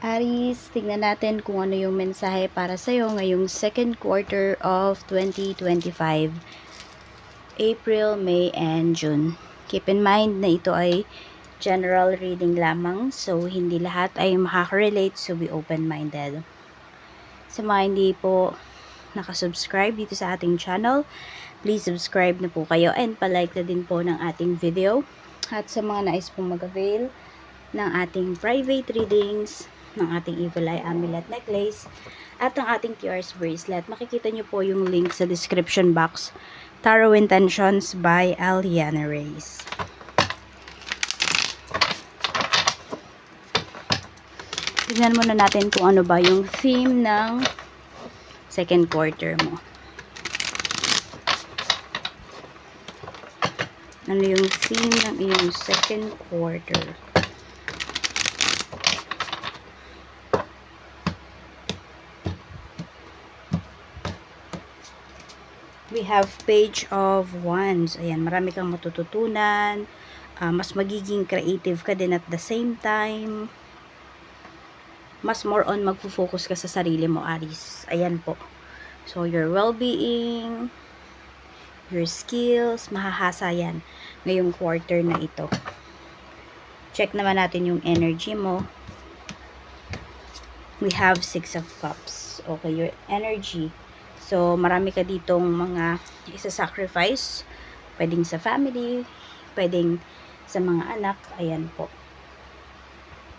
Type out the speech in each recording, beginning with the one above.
Aries, tignan natin kung ano yung mensahe para sa'yo ngayong second quarter of 2025. April, May, and June. Keep in mind na ito ay general reading lamang, so hindi lahat ay makaka-relate, so be open-minded. Sa mga hindi po nakasubscribe dito sa ating channel, please subscribe na po kayo and palike na din po ng ating video. At sa mga nais pong mag-avail ng ating private readings, ng ating Evil Eye Amulet Necklace, at ng ating TRS Bracelet, makikita nyo po yung link sa description box. Tarot Intentions by Aliana Reyes. Tignan muna natin kung ano ba yung theme ng second quarter mo. Ano yung theme ng iyong second quarter? We have Page of Wands. Ayan, marami kang matututunan. Mas magiging creative ka din at the same time. Mas more on magfo-focus ka sa sarili mo, Aries. Ayan po. So, your well-being, your skills, mahahasa yan ngayong quarter na ito. Check naman natin yung energy mo. We have Six of Cups. Okay, your energy. So, marami ka ditong mga isa-sacrifice. Pwedeng sa family, pwedeng sa mga anak. Ayan po.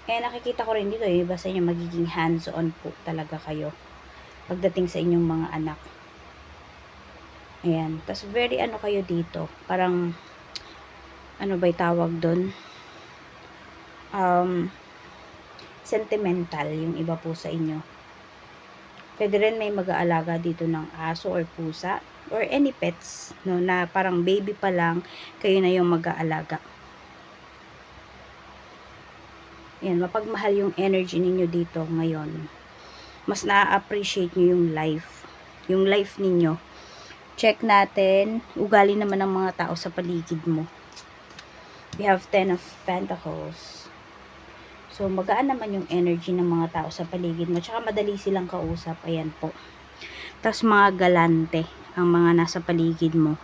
Eh, nakikita ko rin dito, iba sa inyo magiging hands-on po talaga kayo pagdating sa inyong mga anak. Ayan. Tapos, very ano kayo dito. Parang, ano ba'y tawag doon? Sentimental yung iba po sa inyo. Pwede rin may mag-aalaga dito ng aso or pusa or any pets, no, na parang baby pa lang, kayo na yung mag-aalaga. Yan, mapagmahal yung energy ninyo dito ngayon. Mas na-appreciate nyo yung life. Yung life ninyo. Check natin, ugali naman ng mga tao sa paligid mo. We have 10 of Pentacles. So, magaan naman yung energy ng mga tao sa paligid mo. Tsaka madali silang kausap. Ayan po. Tapos mga galante ang mga nasa paligid mo.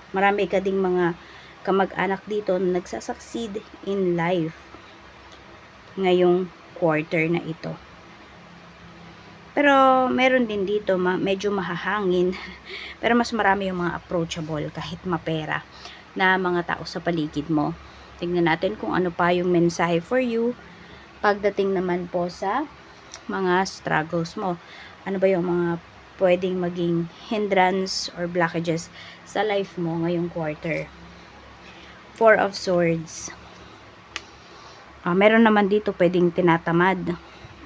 Marami ka ding mga kamag-anak dito na nagsasucceed in life ngayong quarter na ito. Pero meron din dito medyo mahahangin. Pero mas marami yung mga approachable kahit mapera na mga tao sa paligid mo. Tingnan natin kung ano pa yung mensahe for you pagdating naman po sa mga struggles mo. Ano ba yung mga pwedeng maging hindrance or blockages sa life mo ngayong quarter. Four of Swords. Meron naman dito pwedeng tinatamad.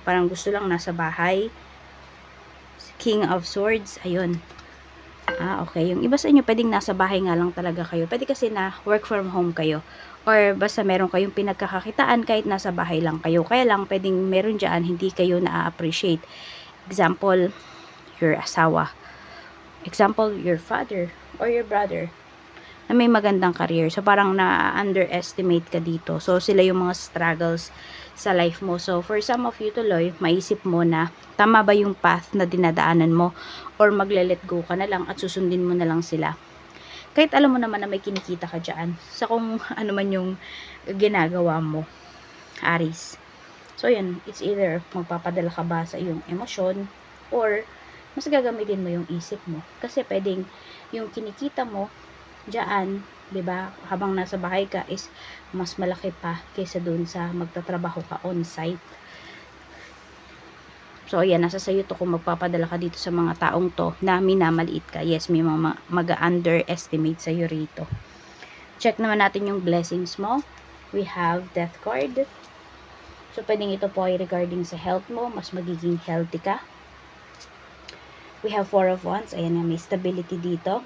Parang gusto lang nasa bahay. King of Swords. Ayun. Okay. Yung iba sa inyo pwedeng nasa bahay nga lang talaga kayo. Pwede kasi na work from home kayo. Or basta meron kayong pinagkakakitaan kahit nasa bahay lang kayo. Kaya lang pwedeng meron dyan hindi kayo na-appreciate. Example, your asawa. Example, your father or your brother na may magandang career. So, parang na-underestimate ka dito. So, sila yung mga struggles sa life mo. So, for some of you tuloy, maisip mo na tama ba yung path na dinadaanan mo or magle-let go ka na lang at susundin mo na lang sila. Kahit alam mo naman na may kinikita ka dyan sa kung ano man yung ginagawa mo, Aries. So, yan. It's either magpapadala ka ba sa iyong emosyon or mas gagamitin mo yung isip mo. Kasi pwedeng yung kinikita mo dyan, 'di ba? Habang nasa bahay ka is mas malaki pa kaysa doon sa magtatrabaho ka on-site. So, ayan, nasa sayo to kung magpapadala ka dito sa mga taong to na minamaliit ka. Yes, may mga mag-underestimate sa'yo rito. Check naman natin yung blessings mo. We have Death card. So, pwedeng ito po ay regarding sa health mo. Mas magiging healthy ka. We have Four of Wands. Ayan, may stability dito.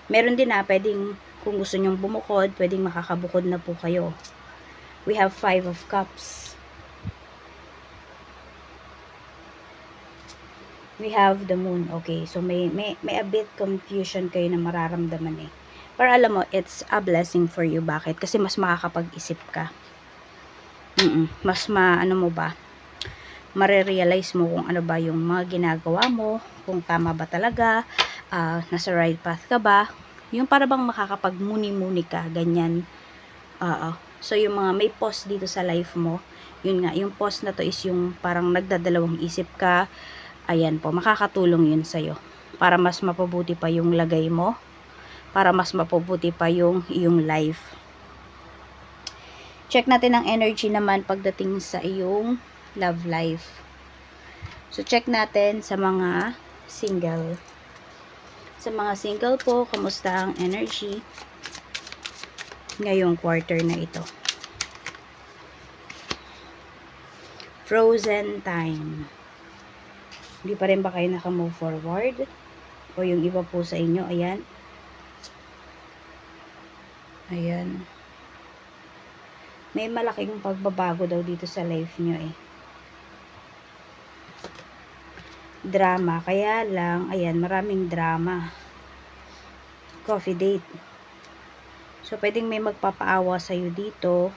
Meron din pwedeng kung gusto nyong bumukod, pwedeng makakabukod na po kayo. We have Five of Cups. We have the Moon. Okay, so may a bit confusion kayo na mararamdaman eh. Pero alam mo, it's a blessing for you. Bakit? Kasi mas makakapag-isip ka. Mas ano mo ba, marerealize mo kung ano ba yung mga ginagawa mo, kung tama ba talaga, nasa right path ka ba, yung para bang makakapagmuni-muni ka, ganyan. So yung mga may pause dito sa life mo, yun nga, yung pause na to is yung parang nagdadalawang isip ka, ayan po, makakatulong yun sa'yo, para mas mapabuti pa yung lagay mo, para mas mapabuti pa yung iyong life. Check natin ang energy naman pagdating sa iyong love life. So, check natin sa mga single. Sa mga single po, kamusta ang energy ngayong quarter na ito? Frozen time. Hindi pa rin ba kayo naka-move forward? O yung iba po sa inyo, ayan. Ayan. May malaking pagbabago daw dito sa life nyo eh. Drama. Kaya lang, ayan, maraming drama. Coffee date. So, pwedeng may magpapaawa sa'yo dito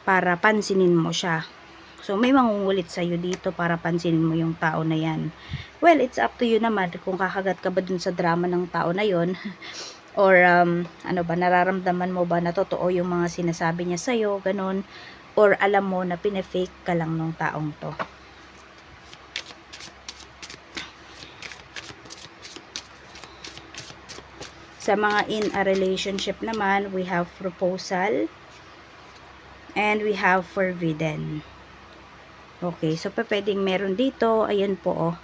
para pansinin mo siya. So, may mangungulit sa'yo dito para pansinin mo yung tao na yan. Well, it's up to you naman kung kakagat ka ba dun sa drama ng tao na yon. Or, ano ba, nararamdaman mo ba na totoo yung mga sinasabi niya sa'yo, ganun. Or, alam mo na pinefake ka lang ng taong to. Sa mga in a relationship naman, we have proposal. And we have forbidden. Okay, so pwedeng meron dito, ayan po oh.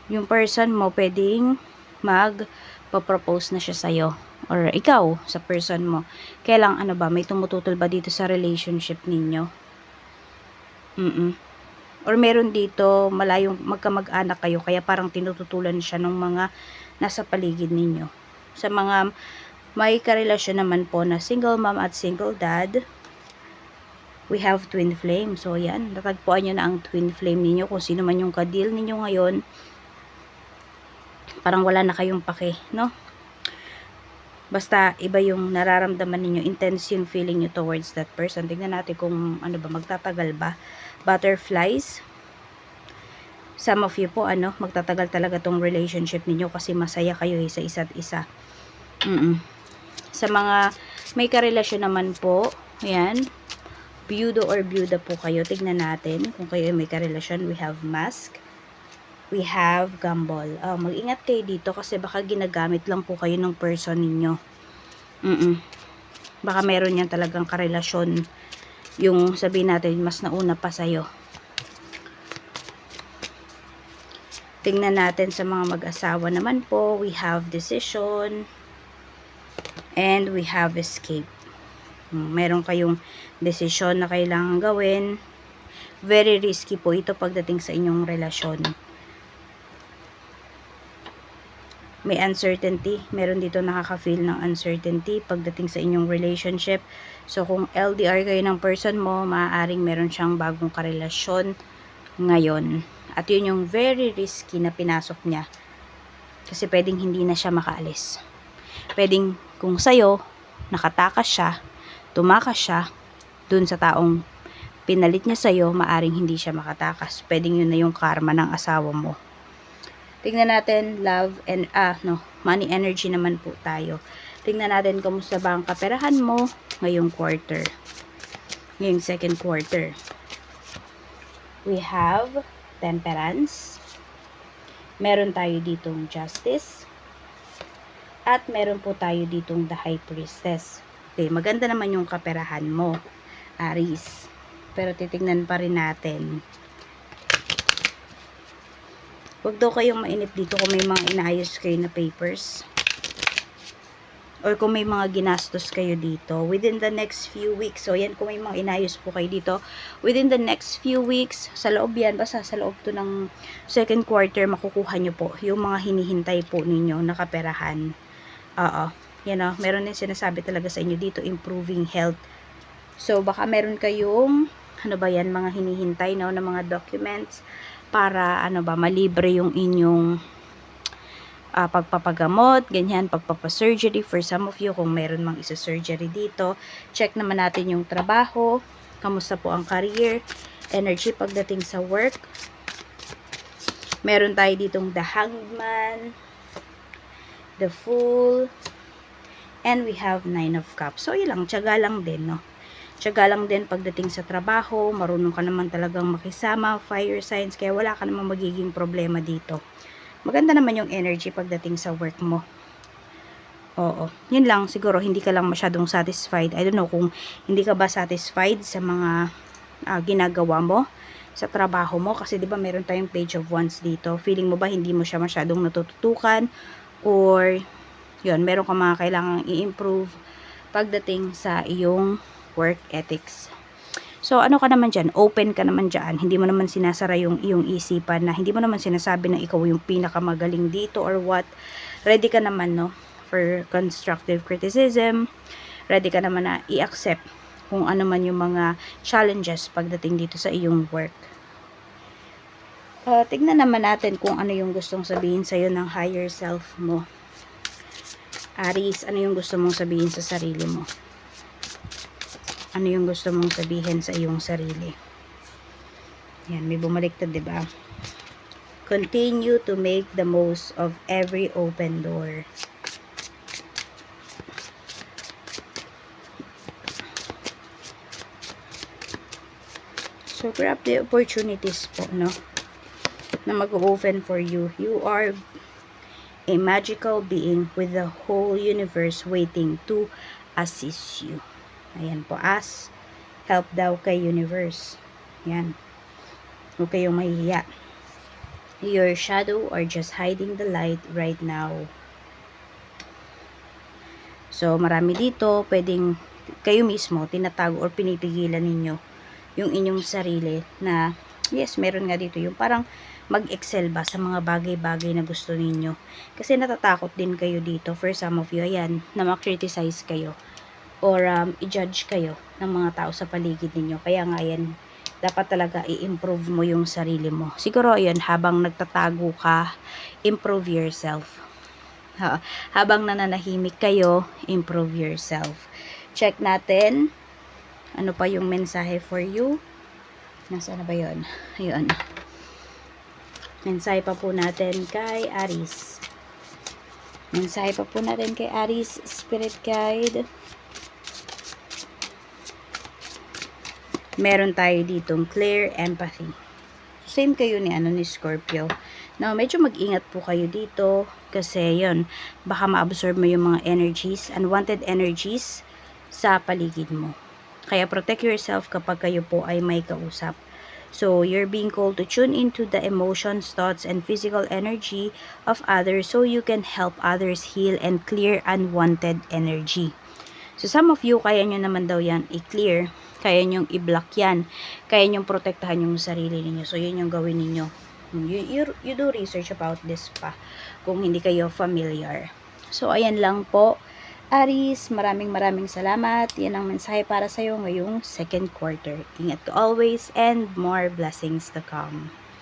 Yung person mo pwedeng magpa-propose na siya sa'yo. Or ikaw, sa person mo. Kaya lang, ano ba, may tumututol ba dito sa relationship ninyo? Or meron dito, malayong magkamag-anak kayo, kaya parang tinututulan siya ng mga nasa paligid ninyo. Sa mga may karelasyon naman po na single mom at single dad, we have twin flame. So, yan. Natagpuan nyo na ang twin flame ninyo. Kung sino man yung ka-deal ninyo ngayon, parang wala na kayong pake, no? Basta, iba yung nararamdaman ninyo. Intense yung feeling nyo towards that person. Tingnan natin kung ano ba, magtatagal ba. Butterflies. Some of you po, magtatagal talaga tong relationship ninyo kasi masaya kayo sa isa't isa. Sa mga may karelasyon naman po, ayan, byudo or byuda po kayo. Tignan natin kung kayo may karelasyon. We have mask. We have gamble. Mag-ingat kayo dito kasi baka ginagamit lang po kayo ng person ninyo. Baka meron yan talagang karelasyon. Yung sabihin natin, mas nauna pa sa'yo. Tingnan natin sa mga mag-asawa naman po. We have decision. And we have escape. Meron kayong desisyon na kailangan gawin. Very risky po ito pagdating sa inyong relasyon. May uncertainty. Meron dito nakaka-feel ng uncertainty pagdating sa inyong relationship. So, kung LDR kayo ng person mo, maaaring meron siyang bagong karelasyon ngayon. At yun yung very risky na pinasok niya. Kasi pwedeng hindi na siya makaalis. Pwedeng kung sa'yo, nakatakas siya, tumakas siya, dun sa taong pinalit niya sa'yo, maaring hindi siya makatakas. Pwedeng yun na yung karma ng asawa mo. Tingnan natin, love and, money energy naman po tayo. Tingnan natin kumusta ba ang kaperahan mo ngayong quarter. Ngayong second quarter. We have temperance. Meron tayo ditong justice. At meron po tayo ditong the high priestess. Okay, maganda naman yung kaperahan mo, Aries. Pero titignan pa rin natin. Huwag daw kayong mainip dito kung may mga inaayos kayo na papers. Or kung may mga ginastos kayo dito. Within the next few weeks. So, yan, kung may mga inayos po kayo dito. Within the next few weeks, sa loob yan, basta sa loob to ng second quarter, makukuha nyo po yung mga hinihintay po ninyo na kaperahan. Meron din sinasabi talaga sa inyo dito, improving health. So, baka meron kayong, mga hinihintay, na mga documents para, malibre yung inyong pagpapagamot, ganyan, pagpapasurgery for some of you kung meron mang isa-surgery dito. Check naman natin yung trabaho, kamusta po ang career, energy pagdating sa work. Meron tayo ditong the Hangman, the Fool, and we have 9 of Cups. So, yun lang, tiyaga lang din, no? Tiyaga lang din pagdating sa trabaho, marunong ka naman talagang makisama, fire signs, kaya wala ka naman magiging problema dito. Maganda naman yung energy pagdating sa work mo. Oo. Yun lang, siguro hindi ka lang masyadong satisfied. I don't know kung hindi ka ba satisfied sa mga ginagawa mo sa trabaho mo. Kasi diba meron tayong page of wands dito. Feeling mo ba hindi mo siya masyadong natututukan? Or, yun, meron ka mga kailangang i-improve pagdating sa iyong work ethics. So, ano ka naman dyan? Open ka naman dyan. Hindi mo naman sinasara yung iyong isipan na hindi mo naman sinasabi na ikaw yung pinakamagaling dito or what. Ready ka naman, no? For constructive criticism. Ready ka naman na i-accept kung ano man yung mga challenges pagdating dito sa iyong work. Tignan naman natin kung ano yung gustong sabihin sa'yo ng higher self mo. Aries, ano yung gusto mong sabihin sa sarili mo? Ano yung gusto mong sabihin sa iyong sarili? Yan, may bumaliktad, diba? Continue to make the most of every open door. So, grab the opportunities po, no? Na mag-open for you. You are a magical being with the whole universe waiting to assist you. Ayan po, as help daw kay universe. Yan. Huwag kayong mahihiya. Your shadow are just hiding the light right now. So, marami dito, pwedeng kayo mismo, tinatago or pinipigilan ninyo yung inyong sarili na, yes, meron nga dito yung parang mag-excel ba sa mga bagay-bagay na gusto ninyo. Kasi natatakot din kayo dito, for some of you, ayan, na ma-criticize kayo or i-judge kayo ng mga tao sa paligid ninyo. Kaya nga yan, dapat talaga i-improve mo yung sarili mo. Siguro yun, habang nagtatago ka, improve yourself. Habang nananahimik kayo, improve yourself. Check natin, ano pa yung mensahe for you. Nasaan na ba yun? Ayun. Mensahe pa po natin kay Aries. Mensahe pa po natin kay Aries, Spirit Guide. Meron tayo ditong clear empathy. Same kayo ni Scorpio. Now, medyo mag-ingat po kayo dito kasi yun, baka ma-absorb mo yung mga energies, unwanted energies sa paligid mo. Kaya protect yourself kapag kayo po ay may kausap. So, you're being called to tune into the emotions, thoughts, and physical energy of others so you can help others heal and clear unwanted energy. So, some of you, kaya nyo naman daw yan i-clear. Kaya nyong i-block yan. Kaya nyong protektahan yung sarili ninyo. So, yun yung gawin ninyo. You do research about this pa kung hindi kayo familiar. So, ayan lang po. Aries, maraming salamat. Yan ang mensahe para sa'yo ngayong second quarter. Ingat ka always and more blessings to come.